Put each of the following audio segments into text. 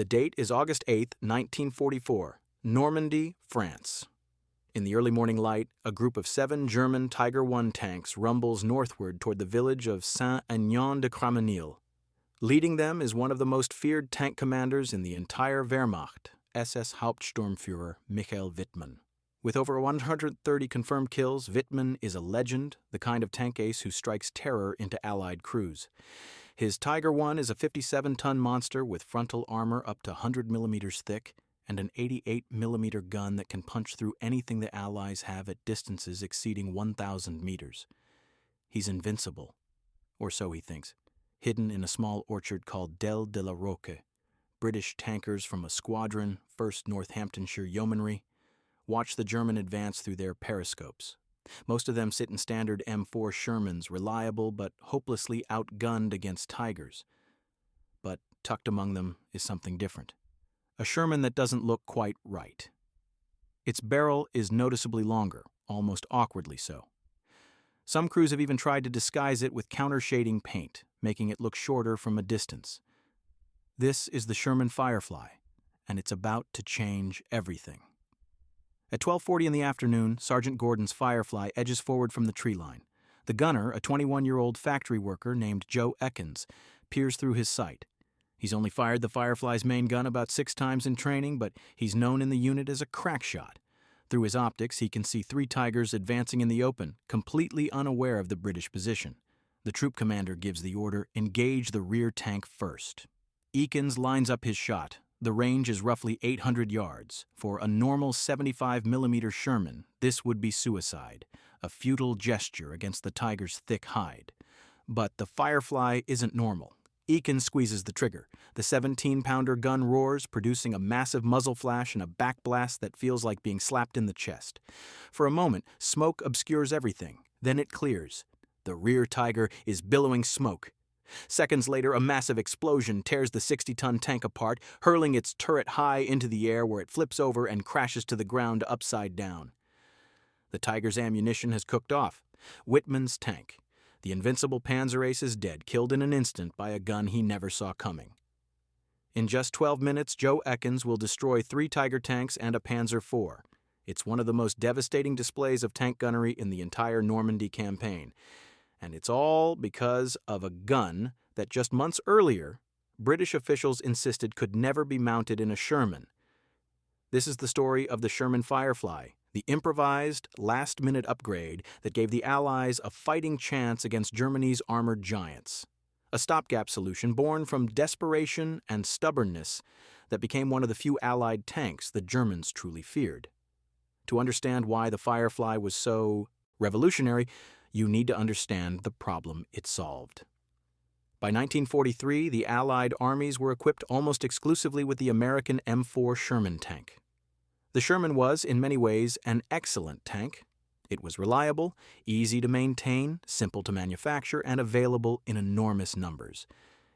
The date is August 8, 1944, Normandy, France. In the early morning light, a group of 7 German Tiger I tanks rumbles northward toward the village of Saint-Aignan-de-Cramonil. Leading them is one of the most feared tank commanders in the entire Wehrmacht, SS Hauptsturmführer Michael Wittmann. With over 130 confirmed kills, Wittmann is a legend, the kind of tank ace who strikes terror into Allied crews. His Tiger I is a 57-ton monster with frontal armor up to 100 millimeters thick and an 88-millimeter gun that can punch through anything the Allies have at distances exceeding 1,000 meters. He's invincible, or so he thinks, hidden in a small orchard called Delle de la Roque. British tankers from a squadron, 1st Northamptonshire Yeomanry, watch the German advance through their periscopes. Most of them sit in standard M4 Shermans, reliable but hopelessly outgunned against Tigers. But tucked among them is something different. A Sherman that doesn't look quite right. Its barrel is noticeably longer, almost awkwardly so. Some crews have even tried to disguise it with counter-shading paint, making it look shorter from a distance. This is the Sherman Firefly, and it's about to change everything. At 12:40 in the afternoon, Sergeant Gordon's Firefly edges forward from the tree line. The gunner, a 21-year-old factory worker named Joe Ekins, peers through his sight. He's only fired the Firefly's main gun about 6 times in training, but he's known in the unit as a crack shot. Through his optics, he can see 3 Tigers advancing in the open, completely unaware of the British position. The troop commander gives the order, engage the rear tank first. Ekins lines up his shot. The range is roughly 800 yards. For a normal 75-millimeter Sherman, this would be suicide, a futile gesture against the Tiger's thick hide. But the Firefly isn't normal. Ekins squeezes the trigger. The 17-pounder gun roars, producing a massive muzzle flash and a backblast that feels like being slapped in the chest. For a moment, smoke obscures everything. Then it clears. The rear Tiger is billowing smoke. Seconds later, a massive explosion tears the 60-ton tank apart, hurling its turret high into the air where it flips over and crashes to the ground upside down. The Tiger's ammunition has cooked off. Wittmann's tank. The invincible Panzer ace is dead, killed in an instant by a gun he never saw coming. In just 12 minutes, Joe Ekins will destroy 3 Tiger tanks and a Panzer IV. It's one of the most devastating displays of tank gunnery in the entire Normandy campaign. And it's all because of a gun that just months earlier, British officials insisted could never be mounted in a Sherman. This is the story of the Sherman Firefly, the improvised, last-minute upgrade that gave the Allies a fighting chance against Germany's armored giants. A stopgap solution born from desperation and stubbornness that became one of the few Allied tanks the Germans truly feared. To understand why the Firefly was so revolutionary, you need to understand the problem it solved. By 1943, the Allied armies were equipped almost exclusively with the American M4 Sherman tank. The Sherman was, in many ways, an excellent tank. It was reliable, easy to maintain, simple to manufacture, and available in enormous numbers.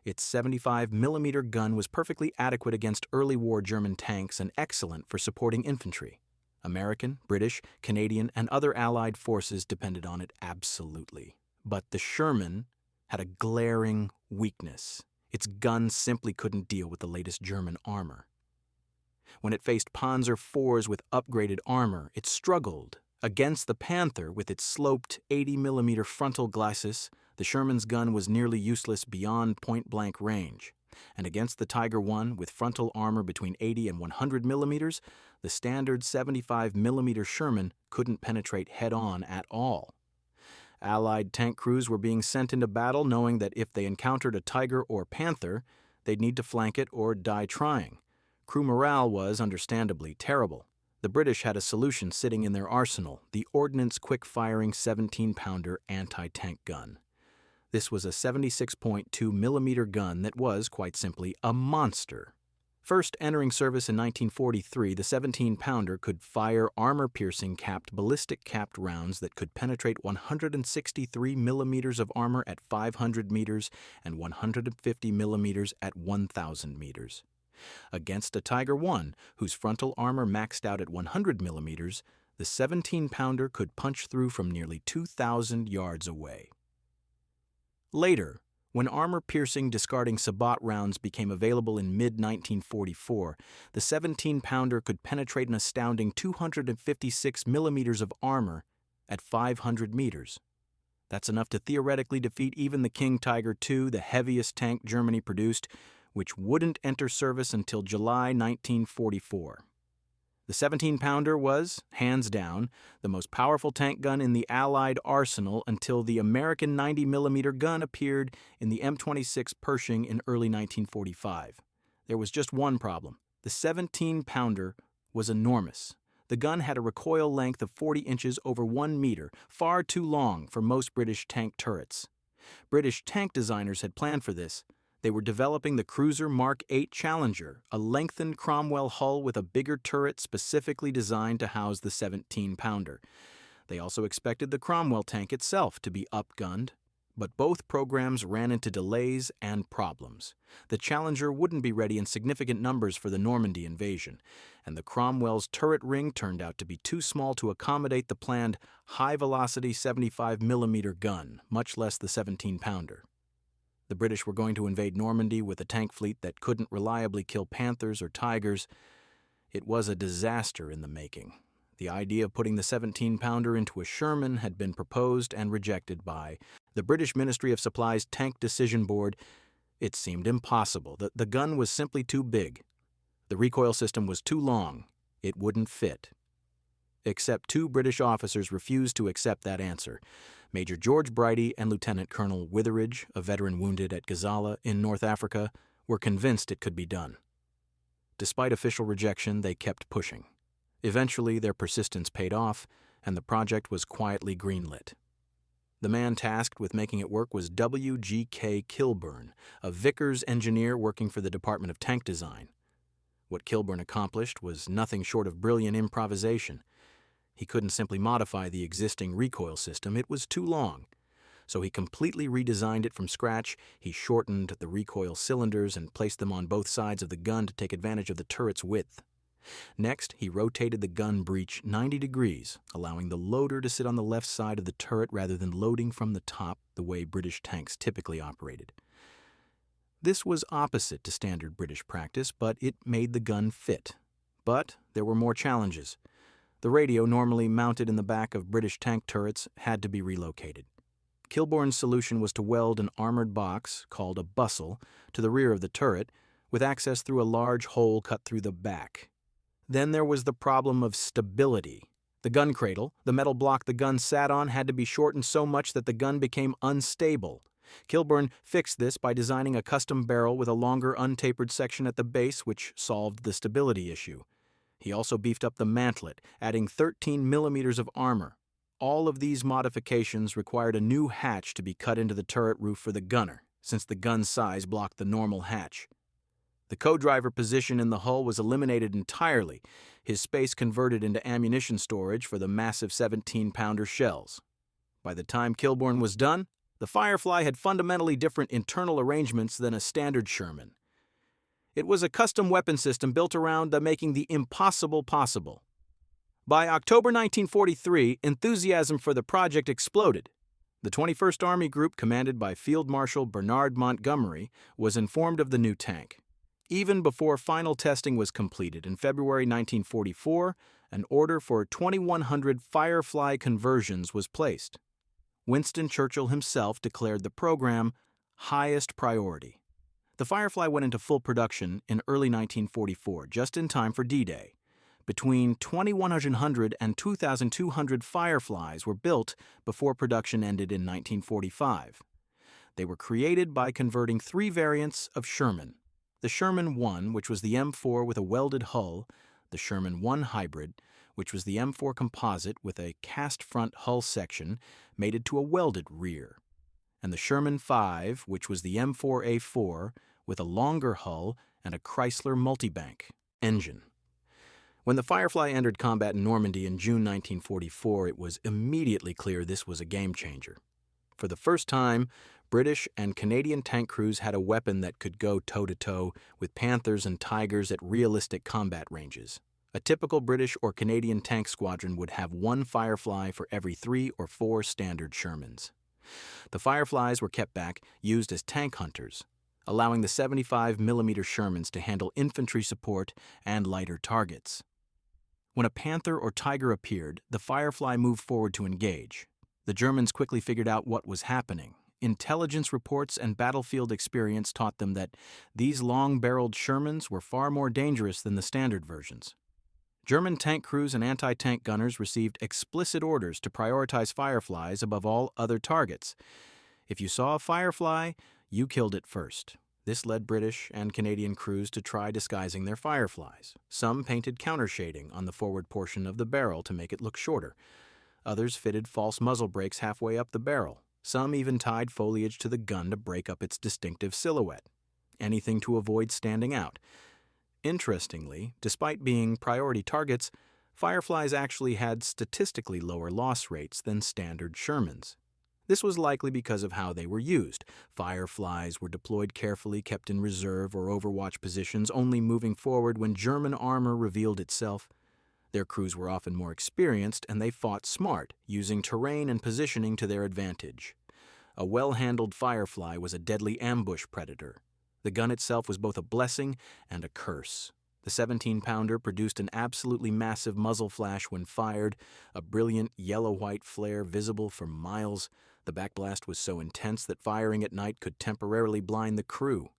Its 75-millimeter gun was perfectly adequate against early war German tanks and excellent for supporting infantry. American, British, Canadian, and other Allied forces depended on it absolutely. But the Sherman had a glaring weakness. Its gun simply couldn't deal with the latest German armor. When it faced Panzer IVs with upgraded armor, it struggled. Against the Panther with its sloped 80-millimeter frontal glacis, the Sherman's gun was nearly useless beyond point-blank range. And against the Tiger I with frontal armor between 80 and 100 millimeters, the standard 75-millimeter Sherman couldn't penetrate head-on at all. Allied tank crews were being sent into battle knowing that if they encountered a Tiger or Panther, they'd need to flank it or die trying. Crew morale was, understandably, terrible. The British had a solution sitting in their arsenal, the Ordnance quick-firing 17-pounder anti-tank gun. This was a 76.2-millimeter gun that was, quite simply, a monster. First entering service in 1943, the 17-pounder could fire armor-piercing ballistic-capped rounds that could penetrate 163 millimeters of armor at 500 meters and 150 millimeters at 1,000 meters. Against a Tiger I, whose frontal armor maxed out at 100 millimeters, the 17-pounder could punch through from nearly 2,000 yards away. Later, When armor-piercing, discarding sabot rounds became available in mid-1944, the 17-pounder could penetrate an astounding 256 millimeters of armor at 500 meters. That's enough to theoretically defeat even the King Tiger II, the heaviest tank Germany produced, which wouldn't enter service until July 1944. The 17-pounder was, hands down, the most powerful tank gun in the Allied arsenal until the American 90mm gun appeared in the M26 Pershing in early 1945. There was just one problem. The 17-pounder was enormous. The gun had a recoil length of 40 inches over 1 meter, far too long for most British tank turrets. British tank designers had planned for this. They were developing the Cruiser Mark 8 Challenger, a lengthened Cromwell hull with a bigger turret specifically designed to house the 17-pounder. They also expected the Cromwell tank itself to be upgunned, but both programs ran into delays and problems. The Challenger wouldn't be ready in significant numbers for the Normandy invasion, and the Cromwell's turret ring turned out to be too small to accommodate the planned high-velocity 75mm gun, much less the 17-pounder. The British were going to invade Normandy with a tank fleet that couldn't reliably kill Panthers or Tigers. It was a disaster in the making. The idea of putting the 17-pounder into a Sherman had been proposed and rejected by the British Ministry of Supply's Tank Decision Board. It seemed impossible. The gun was simply too big. The recoil system was too long. It wouldn't fit. Except two British officers refused to accept that answer. Major George Brighty and Lieutenant Colonel Witheridge, a veteran wounded at Gazala in North Africa, were convinced it could be done. Despite official rejection, they kept pushing. Eventually, their persistence paid off, and the project was quietly greenlit. The man tasked with making it work was W.G.K. Kilburn, a Vickers engineer working for the Department of Tank Design. What Kilburn accomplished was nothing short of brilliant improvisation. He couldn't simply modify the existing recoil system. It was too long. So he completely redesigned it from scratch. He shortened the recoil cylinders and placed them on both sides of the gun to take advantage of the turret's width. Next, he rotated the gun breech 90 degrees, allowing the loader to sit on the left side of the turret rather than loading from the top, the way British tanks typically operated. This was opposite to standard British practice, but it made the gun fit. But there were more challenges. The radio, normally mounted in the back of British tank turrets, had to be relocated. Kilbourn's solution was to weld an armored box, called a bustle, to the rear of the turret, with access through a large hole cut through the back. Then there was the problem of stability. The gun cradle, the metal block the gun sat on, had to be shortened so much that the gun became unstable. Kilburn fixed this by designing a custom barrel with a longer untapered section at the base, which solved the stability issue. He also beefed up the mantlet, adding 13 millimeters of armor. All of these modifications required a new hatch to be cut into the turret roof for the gunner, since the gun's size blocked the normal hatch. The co-driver position in the hull was eliminated entirely, his space converted into ammunition storage for the massive 17-pounder shells. By the time Kilburn was done, the Firefly had fundamentally different internal arrangements than a standard Sherman. It was a custom weapon system built around making the impossible possible. By October 1943, enthusiasm for the project exploded. The 21st Army Group, commanded by Field Marshal Bernard Montgomery, was informed of the new tank. Even before final testing was completed in February 1944, an order for 2,100 Firefly conversions was placed. Winston Churchill himself declared the program highest priority. The Firefly went into full production in early 1944, just in time for D-Day. Between 2,100 and 2,200 Fireflies were built before production ended in 1945. They were created by converting three variants of Sherman: the Sherman I, which was the M4 with a welded hull; the Sherman I Hybrid, which was the M4 composite with a cast front hull section mated to a welded rear; and the Sherman V, which was the M4A4 with a longer hull and a Chrysler multibank engine. When the Firefly entered combat in Normandy in June 1944, it was immediately clear this was a game-changer. For the first time, British and Canadian tank crews had a weapon that could go toe-to-toe with Panthers and Tigers at realistic combat ranges. A typical British or Canadian tank squadron would have one Firefly for every 3 or 4 standard Shermans. The Fireflies were kept back, used as tank hunters, allowing the 75mm Shermans to handle infantry support and lighter targets. When a Panther or Tiger appeared, the Firefly moved forward to engage. The Germans quickly figured out what was happening. Intelligence reports and battlefield experience taught them that these long-barreled Shermans were far more dangerous than the standard versions. German tank crews and anti-tank gunners received explicit orders to prioritize Fireflies above all other targets. If you saw a Firefly, you killed it first. This led British and Canadian crews to try disguising their Fireflies. Some painted countershading on the forward portion of the barrel to make it look shorter. Others fitted false muzzle brakes halfway up the barrel. Some even tied foliage to the gun to break up its distinctive silhouette. Anything to avoid standing out. Interestingly, despite being priority targets, Fireflies actually had statistically lower loss rates than standard Shermans. This was likely because of how they were used. Fireflies were deployed carefully, kept in reserve or overwatch positions, only moving forward when German armor revealed itself. Their crews were often more experienced, and they fought smart, using terrain and positioning to their advantage. A well-handled Firefly was a deadly ambush predator. The gun itself was both a blessing and a curse. The 17-pounder produced an absolutely massive muzzle flash when fired, a brilliant yellow-white flare visible for miles. The backblast was so intense that firing at night could temporarily blind the crew.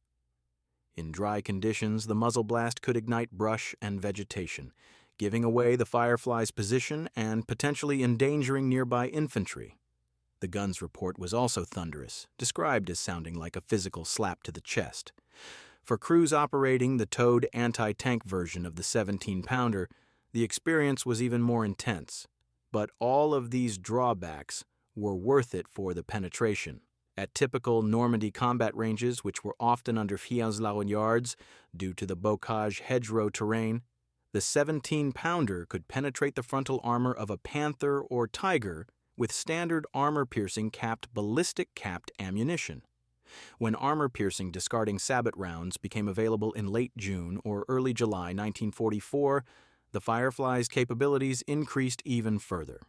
In dry conditions, the muzzle blast could ignite brush and vegetation, giving away the Firefly's position and potentially endangering nearby infantry. The gun's report was also thunderous, described as sounding like a physical slap to the chest. For crews operating the towed anti-tank version of the 17-pounder, the experience was even more intense. But all of these drawbacks were worth it for the penetration. At typical Normandy combat ranges, which were often under 15 yards due to the bocage hedgerow terrain, the 17-pounder could penetrate the frontal armor of a Panther or Tiger with standard armor-piercing ballistic-capped ammunition. When armor-piercing discarding sabot rounds became available in late June or early July 1944, the Firefly's capabilities increased even further.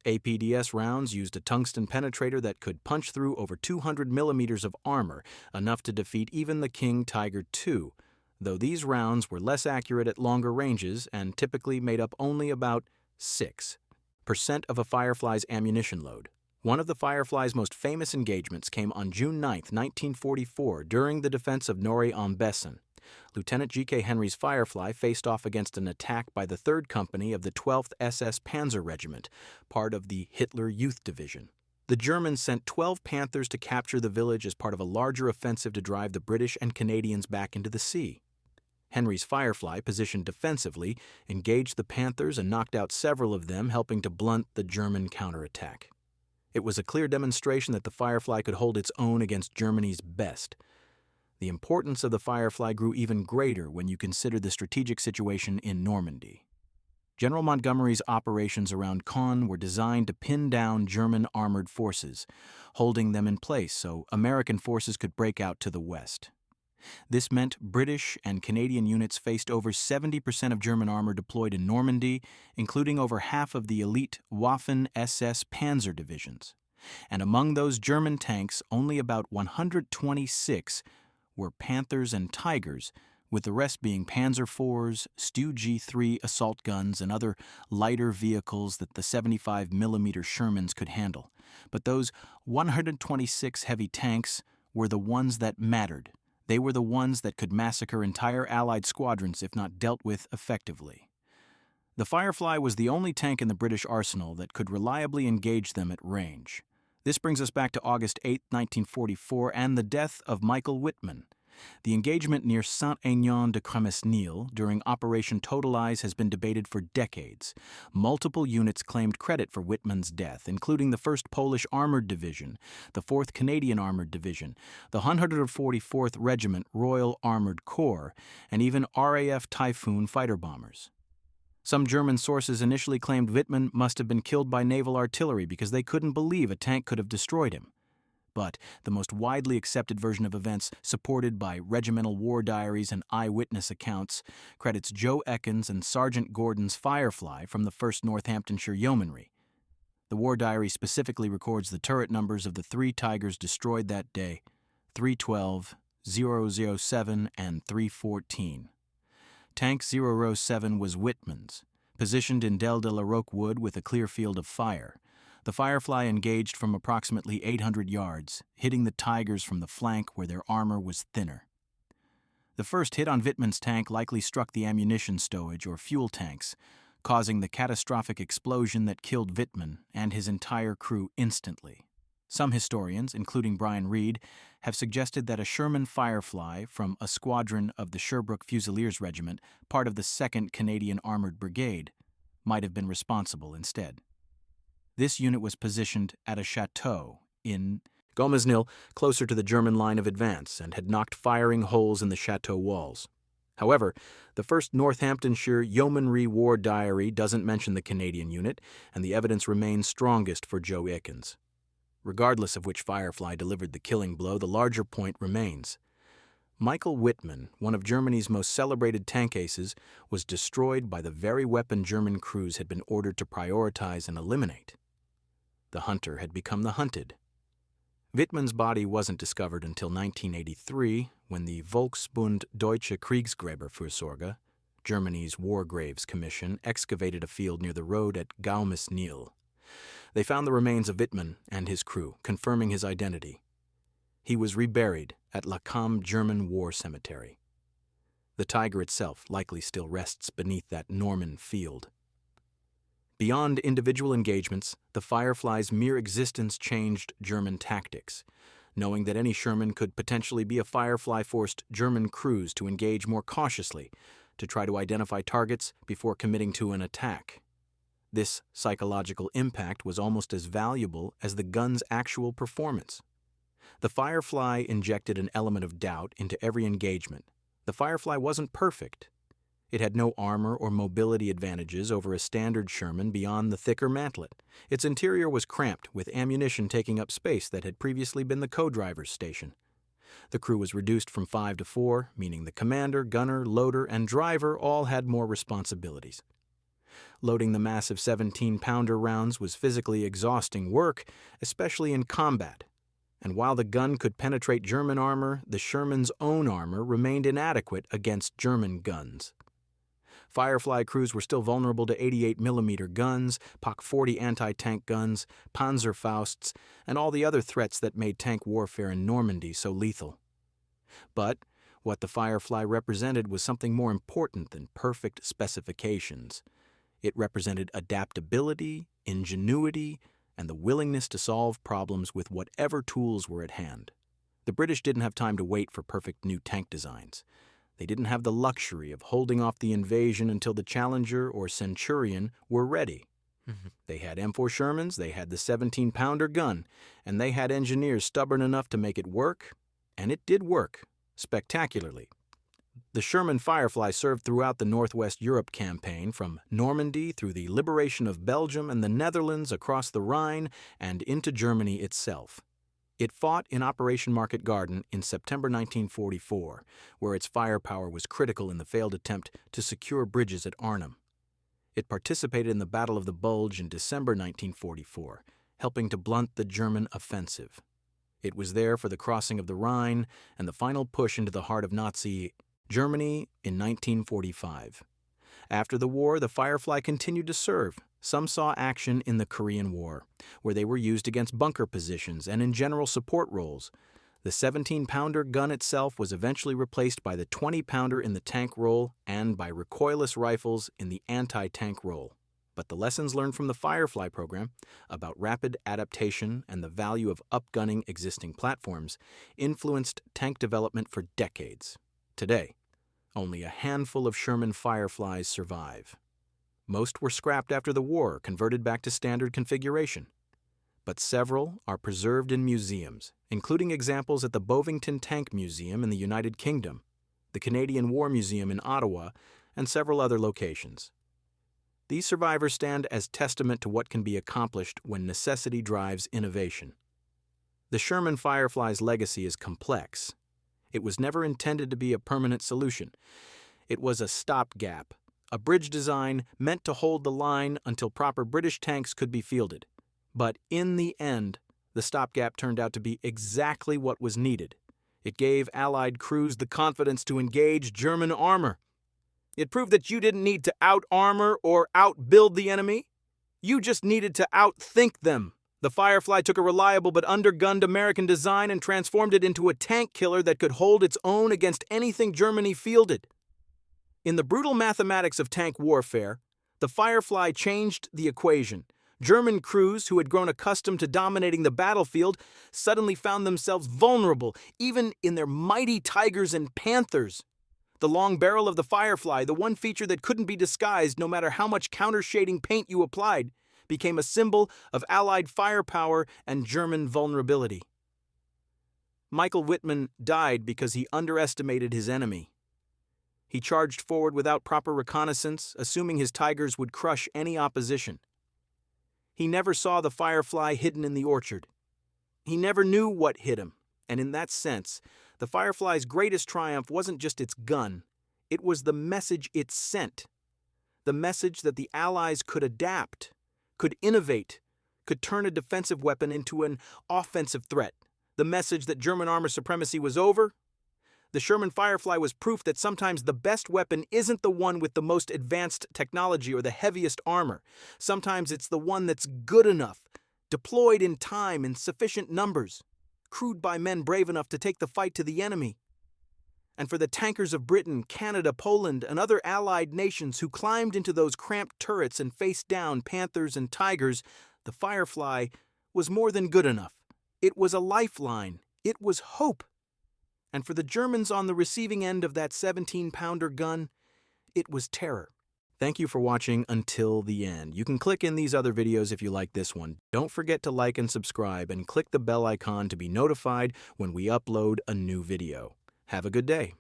APDS rounds used a tungsten penetrator that could punch through over 200 millimeters of armor, enough to defeat even the King Tiger II, though these rounds were less accurate at longer ranges and typically made up only about 6% of a Firefly's ammunition load. One of the Firefly's most famous engagements came on June 9, 1944, during the defense of Normandy. Lieutenant G.K. Henry's Firefly faced off against an attack by the 3rd Company of the 12th SS Panzer Regiment, part of the Hitler Youth Division. The Germans sent 12 Panthers to capture the village as part of a larger offensive to drive the British and Canadians back into the sea. Henry's Firefly, positioned defensively, engaged the Panthers and knocked out several of them, helping to blunt the German counterattack. It was a clear demonstration that the Firefly could hold its own against Germany's best. The importance of the Firefly grew even greater when you consider the strategic situation in Normandy. General Montgomery's operations around Caen were designed to pin down German armored forces, holding them in place so American forces could break out to the west. This meant British and Canadian units faced over 70% of German armor deployed in Normandy, including over half of the elite Waffen SS Panzer divisions. And among those German tanks, only about 126 were Panthers and Tigers, with the rest being Panzer IVs, Stu G3 assault guns, and other lighter vehicles that the 75mm Shermans could handle. But those 126 heavy tanks were the ones that mattered. They were the ones that could massacre entire Allied squadrons if not dealt with effectively. The Firefly was the only tank in the British arsenal that could reliably engage them at range. This brings us back to August 8, 1944, and the death of Michael Wittmann. The engagement near Saint-Aignan-de-Cremesnil during Operation Total Eyes has been debated for decades. Multiple units claimed credit for Wittmann's death, including the 1st Polish Armored Division, the 4th Canadian Armored Division, the 144th Regiment Royal Armored Corps, and even RAF Typhoon fighter bombers. Some German sources initially claimed Wittmann must have been killed by naval artillery because they couldn't believe a tank could have destroyed him. But the most widely accepted version of events, supported by regimental war diaries and eyewitness accounts, credits Joe Ekins and Sergeant Gordon's Firefly from the 1st Northamptonshire Yeomanry. The war diary specifically records the turret numbers of the 3 Tigers destroyed that day: 312, 007, and 314. Tank 007 was Wittmann's, positioned in Del de la Roque Wood with a clear field of fire. The Firefly engaged from approximately 800 yards, hitting the Tigers from the flank where their armor was thinner. The first hit on Wittmann's tank likely struck the ammunition stowage or fuel tanks, causing the catastrophic explosion that killed Wittmann and his entire crew instantly. Some historians, including Brian Reed, have suggested that a Sherman Firefly from a squadron of the Sherbrooke Fusiliers Regiment, part of the 2nd Canadian Armored Brigade, might have been responsible instead. This unit was positioned at a chateau in Gomesnil, closer to the German line of advance, and had knocked firing holes in the chateau walls. However, the 1st Northamptonshire Yeomanry War Diary doesn't mention the Canadian unit, and the evidence remains strongest for Joe Ekins. Regardless of which Firefly delivered the killing blow, the larger point remains. Michael Wittmann, one of Germany's most celebrated tank aces, was destroyed by the very weapon German crews had been ordered to prioritize and eliminate. The hunter had become the hunted. Wittmann's body wasn't discovered until 1983, when the Volksbund Deutsche Kriegsgräberfürsorge, Germany's War Graves Commission, excavated a field near the road at Gaumes-Nil. They found the remains of Wittmann and his crew, confirming his identity. He was reburied at Lacan German War Cemetery. The Tiger itself likely still rests beneath that Norman field. Beyond individual engagements, the Firefly's mere existence changed German tactics. Knowing that any Sherman could potentially be a Firefly forced German crews to engage more cautiously, to try to identify targets before committing to an attack. This psychological impact was almost as valuable as the gun's actual performance. The Firefly injected an element of doubt into every engagement. The Firefly wasn't perfect. It had no armor or mobility advantages over a standard Sherman beyond the thicker mantlet. Its interior was cramped, with ammunition taking up space that had previously been the co-driver's station. The crew was reduced from 5 to 4, meaning the commander, gunner, loader, and driver all had more responsibilities. Loading the massive 17-pounder rounds was physically exhausting work, especially in combat. And while the gun could penetrate German armor, the Sherman's own armor remained inadequate against German guns. Firefly crews were still vulnerable to 88mm guns, POC 40 anti-tank guns, Panzerfausts, and all the other threats that made tank warfare in Normandy so lethal. But what the Firefly represented was something more important than perfect specifications. It represented adaptability, ingenuity, and the willingness to solve problems with whatever tools were at hand. The British didn't have time to wait for perfect new tank designs. They didn't have the luxury of holding off the invasion until the Challenger or Centurion were ready. They had M4 Shermans, they had the 17-pounder gun, and they had engineers stubborn enough to make it work, and it did work, spectacularly. The Sherman Firefly served throughout the Northwest Europe campaign, from Normandy through the liberation of Belgium and the Netherlands, across the Rhine, and into Germany itself. It fought in Operation Market Garden in September 1944, where its firepower was critical in the failed attempt to secure bridges at Arnhem. It participated in the Battle of the Bulge in December 1944, helping to blunt the German offensive. It was there for the crossing of the Rhine and the final push into the heart of Nazi Germany in 1945. After the war, the Firefly continued to serve. Some saw action in the Korean War, where they were used against bunker positions and in general support roles. The 17-pounder gun itself was eventually replaced by the 20-pounder in the tank role and by recoilless rifles in the anti-tank role. But the lessons learned from the Firefly program about rapid adaptation and the value of upgunning existing platforms influenced tank development for decades. Today, only a handful of Sherman Fireflies survive. Most were scrapped after the war, converted back to standard configuration. But several are preserved in museums, including examples at the Bovington Tank Museum in the United Kingdom, the Canadian War Museum in Ottawa, and several other locations. These survivors stand as testament to what can be accomplished when necessity drives innovation. The Sherman Firefly's legacy is complex. It was never intended to be a permanent solution. It was a stopgap, a bridge design meant to hold the line until proper British tanks could be fielded. But in the end, the stopgap turned out to be exactly what was needed. It gave Allied crews the confidence to engage German armor. It proved that you didn't need to out-armor or out-build the enemy. You just needed to outthink them. The Firefly took a reliable but undergunned American design and transformed it into a tank killer that could hold its own against anything Germany fielded. In the brutal mathematics of tank warfare, the Firefly changed the equation. German crews who had grown accustomed to dominating the battlefield suddenly found themselves vulnerable, even in their mighty Tigers and Panthers. The long barrel of the Firefly, the one feature that couldn't be disguised no matter how much counter-shading paint you applied, became a symbol of Allied firepower and German vulnerability. Michael Wittmann died because he underestimated his enemy. He charged forward without proper reconnaissance, assuming his Tigers would crush any opposition. He never saw the Firefly hidden in the orchard. He never knew what hit him, and in that sense, the Firefly's greatest triumph wasn't just its gun, it was the message it sent. The message that the Allies could adapt, could innovate, could turn a defensive weapon into an offensive threat. The message that German armor supremacy was over. The Sherman Firefly was proof that sometimes the best weapon isn't the one with the most advanced technology or the heaviest armor. Sometimes it's the one that's good enough, deployed in time in sufficient numbers, crewed by men brave enough to take the fight to the enemy. And for the tankers of Britain, Canada, Poland, and other Allied nations who climbed into those cramped turrets and faced down Panthers and Tigers, the Firefly was more than good enough. It was a lifeline. It was hope. And for the Germans on the receiving end of that 17-pounder gun, it was terror. Thank you for watching until the end. You can click in these other videos if you like this one. Don't forget to like and subscribe and click the bell icon to be notified when we upload a new video. Have a good day.